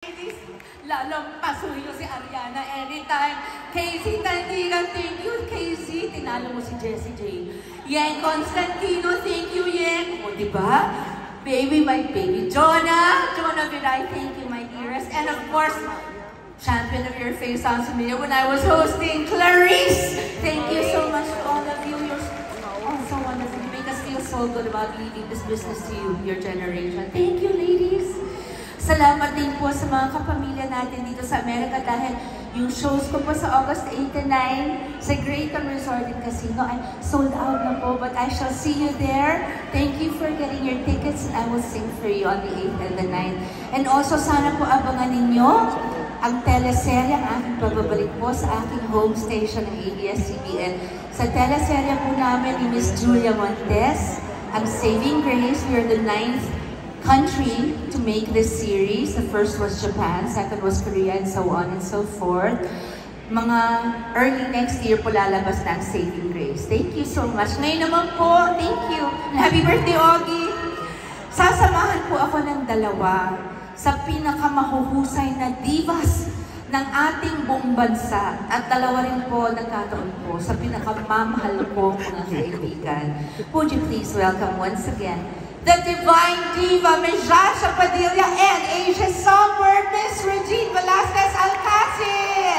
Ladies, lalampasuhin si Ariana anytime. Casey Tandigan, thank you, Casey. Tinalo mo si Jessie J. Yang Constantino, thank you, Yang. O, diba? Baby, my baby. Jonah Viday, thank you, my dearest. And of course, champion of your face on Sumiya when I was hosting, Clarice. Thank you so much to all of you. You're so wonderful. You make us feel so good about leaving this business to you, your generation. Thank you, ladies. Salamat din po sa mga kapamilya natin dito sa Amerika dahil yung shows ko po sa August 8 and 9 sa Grayton Resort and Casino ay sold out na po, but I shall see you there. Thank you for getting your tickets and I will sing for you on the 8th and the 9th. And also sana po abangan ninyo ang teleserye, ang aking pagbabalik po sa aking home station ng ABS-CBN. Sa teleserye po namin ni Miss Julia Montes, ang Saving Grace. We are the 9th country to make this series. The first was Japan, second was Korea, and so on and so forth. Mga early next year po lalabas na ang Saving Grace. Thank you so much. Ngayon naman po, thank you. Happy birthday, Augie! Sasamahan po ako ng dalawa sa pinakamahuhusay na divas ng ating buong bansa. At dalawa rin po nagkataon po sa pinakamamahal po mga kaibigan. Would you please welcome once again the Divine Diva, Ms. Jasha Padilla, and Asia's Songbird, Ms. Regine Velasquez Alcacid!